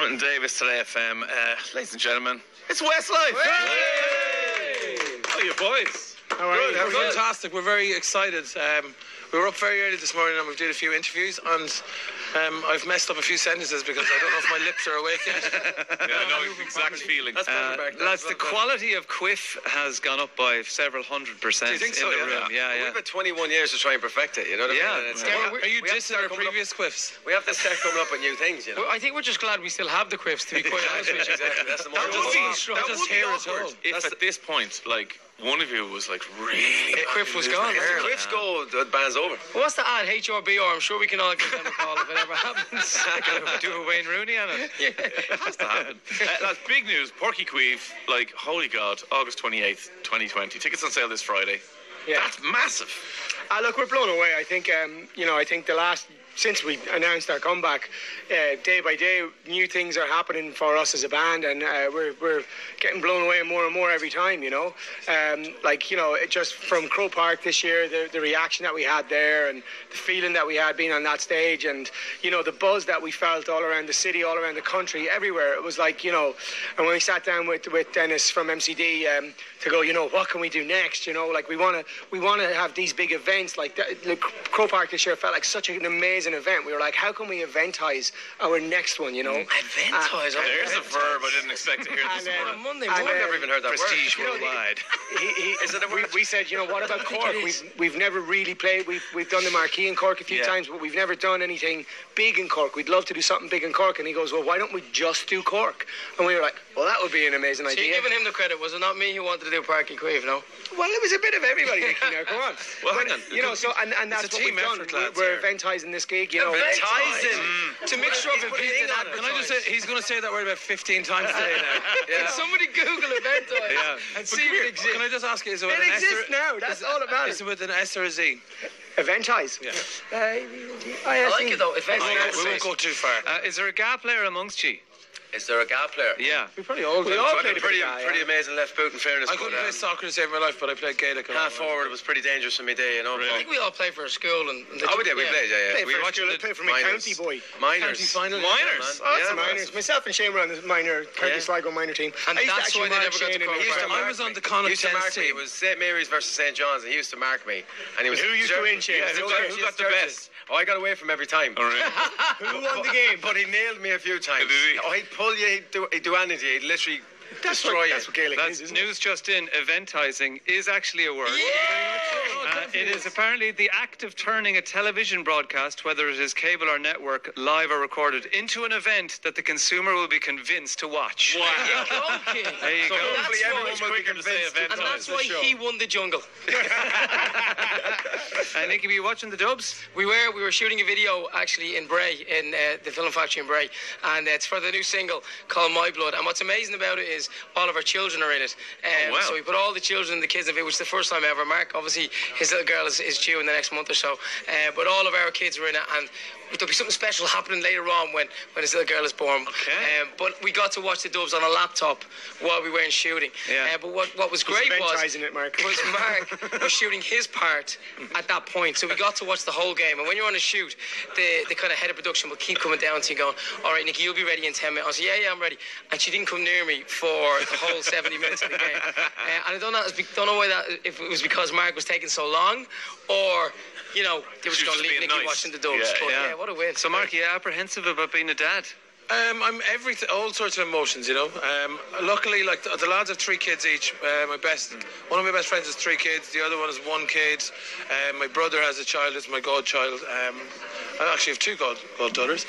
Dermot and Davis today, FM. Ladies and gentlemen, it's Westlife! Hey! How are you boys? How are you? We're fantastic. We're very excited. We were up very early this morning and we did a few interviews, and I've messed up a few sentences because I don't know if my lips are awake yet. Yeah, I know the exact feeling. Lads, the quality of Quiff has gone up by several 100%. Do you think so? in the room. Yeah. We've had 21 years to try and perfect it, you know what I mean? Are you dissing our previous quiffs? We have to start coming up with new things, you know? Well, I think we're just glad we still have the quiffs, to be quite honest with you. Exactly, that's the more That would be awkward. if at this point, like, one of you was like really Quiff was gone. If the Quiffs go, the band's over. Well, what's the ad? HRBR. I'm sure we can all give them a call if it ever happens. Do a Wayne Rooney on it. It has to happen. That's big news. Porky Queeve, like, holy God, August 28th, 2020. Tickets on sale this Friday. Yeah. That's massive. Look, we're blown away. I think, I think since we announced our comeback, day by day, new things are happening for us as a band, and we're getting blown away more and more every time, it just from Croke Park this year, the reaction that we had there, and the feeling that we had being on that stage, and, the buzz that we felt all around the city, all around the country, everywhere. It was like, and when we sat down with Dennis from MCD to go, what can we do next? We want to have these big events, like Croke Park this year felt like such an amazing event. We were like, how can we eventize our next one, Eventize? There's a verb I didn't expect to hear this morning. On Monday I've morning. never even heard that Prestige word. worldwide. we said, what about Cork? We've never really played. We've done the Marquee in Cork a few times, but we've never done anything big in Cork. We'd love to do something big in Cork. And he goes, well, why don't we just do Cork? And we were like, well, that would be an amazing So idea. you're giving him the credit. Was it not me who wanted to do Parky Queeve, no? Well, it was a bit of everybody, Nicky, now, come on. Well, But, hang on. and that's It's a what we've team done. effort, lads, We're here. eventizing this gig, Eventizing. To mixture of He's event putting and on it. He's going to say that word about 15 times today now. Can somebody Google eventize Yeah. and see if it exists? Can I just ask you, is it with It an S exists or now, that's all it matters. Is it with an S or a Z? Eventize. Yeah. I like it though. We won't go too far. Is there a GA player amongst you? Is there a GA player? Yeah. We probably all I've played a pretty amazing left boot, in fairness. I couldn't play soccer to save my life, but I played Gaelic. Half forward, it was pretty dangerous in my day, I think we all play for a school. And Oh, we did, we played, yeah. We watched played for my county boy. Minors. County final. Minors. Oh, that's Yeah, the minors. Myself and Shane were on the minor County Sligo minor team. And I used to that's actually why they mark never got to Shane in Croke the- Park. I was on the Connacht He used to 10s mark me. It team. was St. Mary's versus St. John's, and he used to mark me. And he was Who used to win, Shane? Yeah, who got the best? Oh, I got away from every time. All right. Who won the game? But he nailed me a few times. Did he? Oh, he'd pull you, he'd do anything to you. He'd literally destroy you. That's what Gaelic That's is, isn't it? news just in. Eventizing is actually a word. It is apparently the act of turning a television broadcast, whether it is cable or network, live or recorded, into an event that the consumer will be convinced to watch. Wow. Okay. There you So go. hopefully That's everyone why- will be quicker to say convinced. event. And that's why he won the jungle. Nicky, were you watching the Dubs? We were shooting a video actually in Bray, in the film factory in Bray, and it's for the new single called My Blood. And what's amazing about it is all of our children are in it. wow. So we put all the children and the kids in it, which is the first time ever. Mark, obviously, his little girl is due in the next month or so, but all of our kids are in it, and there'll be something special happening later on when his little girl is born. Okay. But we got to watch the Dubs on a laptop while we weren't shooting. Yeah. But what was great was Eventising it, Mark. Mark was shooting his part at that point, so we got to watch the whole game. And when you're on a shoot, the kind of head of production will keep coming down to you, going, "All right, Nicky, you'll be ready in 10 minutes." I said, "Yeah, I'm ready." And she didn't come near me for the whole 70 minutes of the game. And I don't know why if it was because Mark was taking so long, or they were just She was going to leave being Nicky nice. watching the Dubs. Yeah, But yeah. yeah, what a win! So, Mark, are you apprehensive about being a dad? I'm everything, all sorts of emotions, Luckily, like the lads have 3 kids each. One of my best friends has 3 kids. The other one has 1 kid. My brother has a child. It's my godchild. I actually have 2 goddaughters.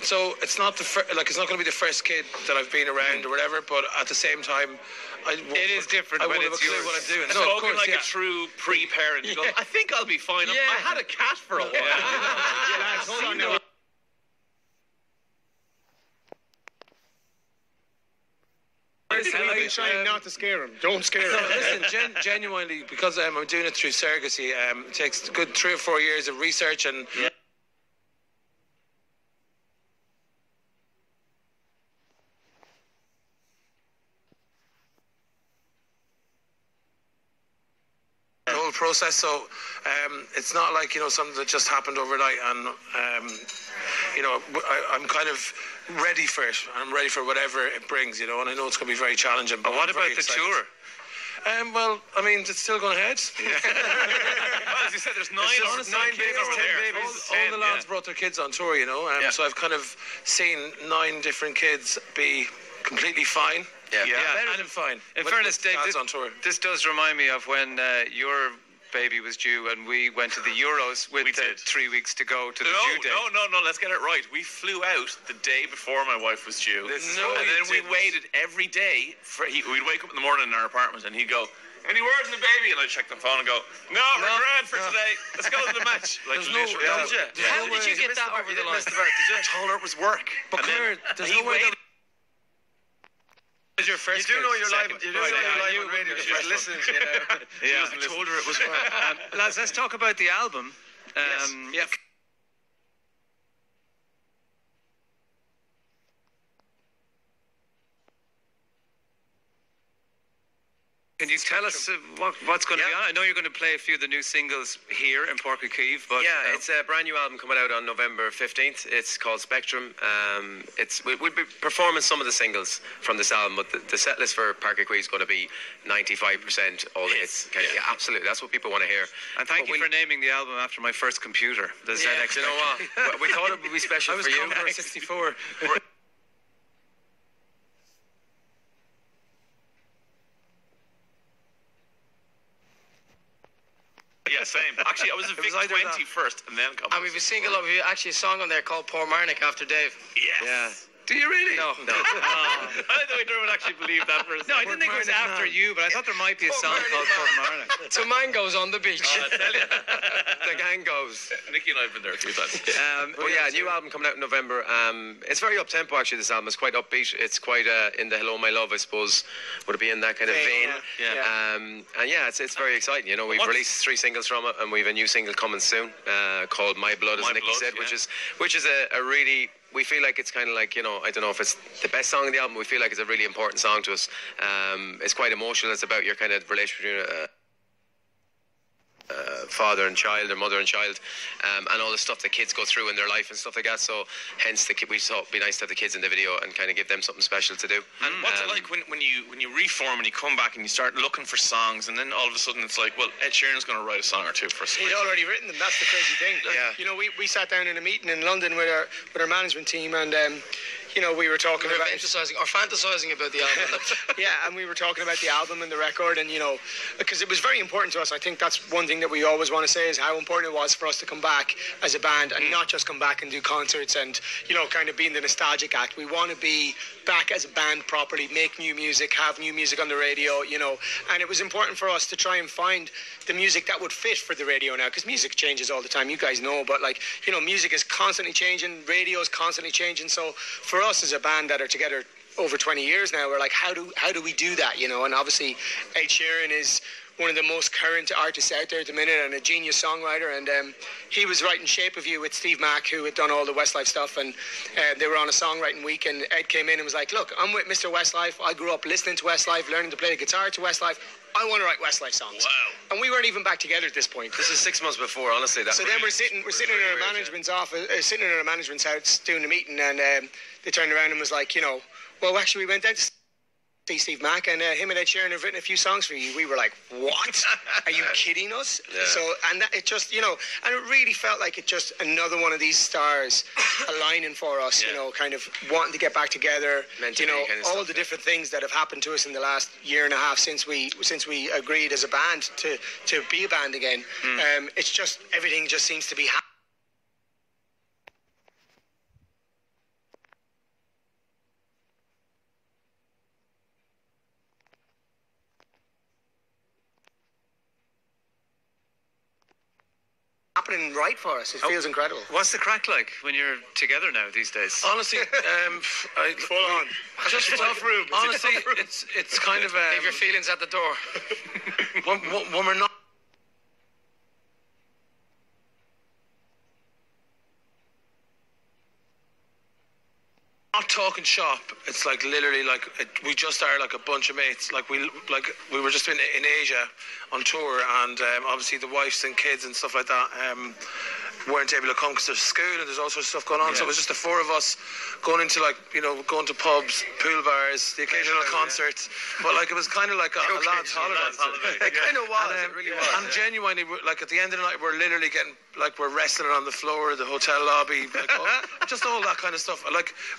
So it's not it's not going to be the first kid that I've been around or whatever. But at the same time, It is different I when won't have a it's clue yours. what I'm doing. Spoken No, of course, like yeah. a true pre-parent. You go, I think I'll be fine. Yeah. I had a cat for a while. Lads, hold on now. I'm trying not to scare him. Don't scare him. Listen, genuinely, because I'm doing it through surrogacy, it takes a good 3 or 4 years of research and. The whole process, so it's not like something that just happened overnight, and I'm kind of ready for it. I'm ready for whatever it brings, and I know it's going to be very challenging. But What I'm about very the excited. tour? Well, I mean, it's still going ahead. Well, as you said, there's nine kids over there. All the lads brought their kids on tour, so I've kind of seen 9 different kids be completely fine. Yeah. Better than fine. In with fairness, Dave, lads on tour. this does remind me of when your baby was due and we went to the Euros with We did. 3 weeks to go to the No, due date. no, let's get it right. We flew out the day before my wife was due. No, and you then we didn't. waited every day. We'd wake up in the morning in our apartment and he'd go, "Any word on the baby?" And I'd check the phone and go, "No, we're grand for today. Let's go to the match." Like, There's no- literally. Did you? How did you get that over the line? I told her it was work. But And then Claire, there's he no way waited. Was your first You do kid? know you're live. Second? You do know Right, you're yeah, live you on wouldn't radio. be She's listening. listening. Yeah, I told her it was work. Lads, let's talk about the album. Yeah. Can you tell us what's going to be on? I know you're going to play a few of the new singles here in Páirc Uí Chaoimh, but It's a brand new album coming out on November 15th. It's called Spectrum. We'll be performing some of the singles from this album, but the set list for Páirc Uí Chaoimh is going to be 95% all the hits. Yeah, absolutely. That's what people want to hear. and thank you for naming the album after my first computer, the ZX. You know what? We thought it would be special I was for you. Commodore 64. Yeah, same. Actually, I was a Vic either 20 that. first and then And we've a single of you, actually a song on there called Poor Marnik after Dave. Yes. Yeah. Do you really? No. I don't think I would actually believe that for a second. No, I didn't think it was after you, but I thought there might be a song called Poor Marnik. So mine goes on the beach. I tell you. The gang goes. Nicky and I have been there 2 times. But yeah, new album coming out in November. It's very up-tempo, actually, this album. It's quite upbeat. It's quite in the Hello My Love, I suppose. Would it be in that kind of vein? Yeah. And yeah, it's very exciting. We've released 3 singles from it, and we've a new single coming soon called My Blood, as My Nicky Blood, said, yeah. which is a really... We feel like it's kind of like, I don't know if it's the best song on the album. We feel like it's a really important song to us. It's quite emotional. It's about your kind of relationship between father and child, or mother and child, and all the stuff that kids go through in their life and stuff like that. So hence we thought it'd be nice to have the kids in the video and kind of give them something special to do. And what's it like when you reform and you come back and you start looking for songs, and then all of a sudden it's like, well, Ed Sheeran's going to write a song or 2 for us. He'd already written them. That's the crazy thing. Yeah. We sat down in a meeting in London with our management team, and we were talking We were about fantasizing about the album. yeah, and we were talking about the album and the record, and because it was very important to us. I think that's one thing that we always want to say, is how important it was for us to come back as a band and not just come back and do concerts and kind of being the nostalgic act. We want to be back as a band properly, make new music, have new music on the radio, and it was important for us to try and find the music that would fit for the radio now, because music changes all the time, you guys know, but music is constantly changing, radio is constantly changing. So for us as a band that are together over 20 years now, we're like, how do we do that, and obviously Ed Sheeran is one of the most current artists out there at the minute, and a genius songwriter, and he was writing Shape of You with Steve Mack, who had done all the Westlife stuff, and they were on a songwriting week, and Ed came in and was like, look, I'm with Mr. Westlife, I grew up listening to Westlife, learning to play the guitar to Westlife, I want to write Westlife songs. Wow. And we weren't even back together at this point. This is 6 months before, honestly. So then we're sitting in our management's office, sitting in our management's house doing a meeting, and they turned around and was like, well, actually, we went down to see Steve Mack, and him and Ed Sheeran have written a few songs for you. We were like, what? Are you kidding us? Yeah. So, and it just, and it really felt like it just another one of these stars aligning for us, kind of wanting to get back together, Meant to be kind of all stuff, the different things that have happened to us in the last year and a half since we agreed as a band to be a band again. It's just, everything just seems to be happening. Happening right for us. It feels incredible. What's the crack like when you're together now these days? Honestly, Full on. just Tough room. honestly, it's kind of Leave your feelings at the door. when we're not talking shop, it's like literally we just are like a bunch of mates. We were just in Asia on tour, and obviously the wives and kids and stuff like that. weren't able to come because there's school and there's all sorts of stuff going on. So it was just the four of us going into going to pubs, pool bars, the occasional concerts. But it was kind of like a lad's holiday. It kind of was. It really was. And genuinely, at the end of the night, we're literally getting we're wrestling on the floor of the hotel lobby, just all that kind of stuff.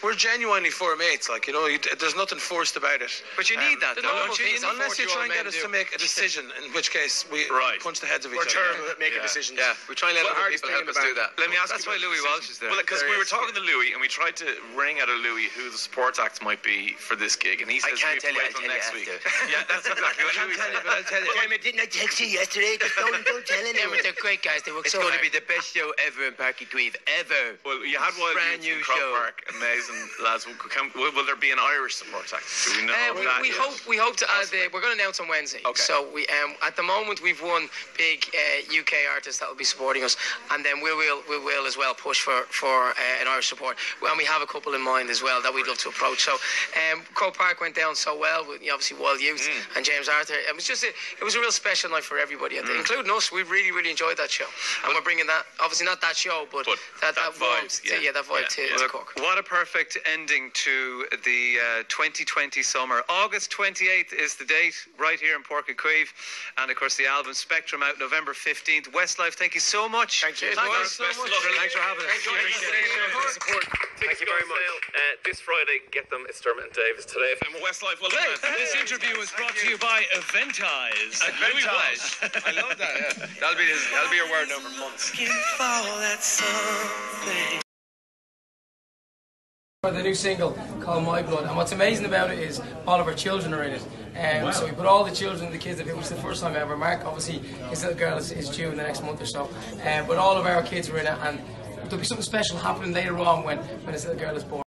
We're genuinely four mates. There's nothing forced about it. But you need that, don't you? Unless you try and get us to make a decision, in which case we punch the heads of each other. We're terrible at making decisions. Yeah, we try and let other people help us do that. Let me ask That's you. why Louis Walsh is there. Well, because we were talking to Louis and we tried to ring out of Louis who the support act might be for this gig, and he says I can't we tell you. wait I'll till tell next you week. after. Yeah, that's exactly what Louis said. I'll tell you. Dermot, didn't I text you yesterday? Don't tell anyone. They're great guys. They work It's so going hard. to be the best show ever in Páirc Uí Chaoimh, ever. Well, you had Wild Brand Youth new in Croke show. Park. Amazing, lads. Will there be an Irish support act? Do we know that? We hope to add we're going to announce on Wednesday. Okay. So we at the moment we've one big UK artist that will be supporting us, and then we will as well push for an Irish support. And we have a couple in mind as well that we'd love to approach. So Croke Park went down so well with obviously Wild Youth and James Arthur. It was a real special night for everybody, including us. We really enjoyed that show, and we're bringing that, obviously not that show, but that vibe, that vibe to Cork. What a perfect ending to the 2020 summer. August 28th is the date, right here in Páirc Uí Chaoimh, and of course the album Spectrum out November 15th. Westlife, thank you so much. Thank you. Thanks so much. Thanks for having us. Thank you very much. This Friday, get them. It's Dermot and Dave. It's today. I'm Westlife. Well done. This interview was brought to you by Eventize. I love that. Yeah. That'll be your word now for months. For the new single called My Blood, and what's amazing about it is all of our children are in it. So we put all the children and the kids in it, which is the first time ever. Mark, obviously, his little girl is due in the next month or so, but all of our kids are in it, and there'll be something special happening later on when his little girl is born.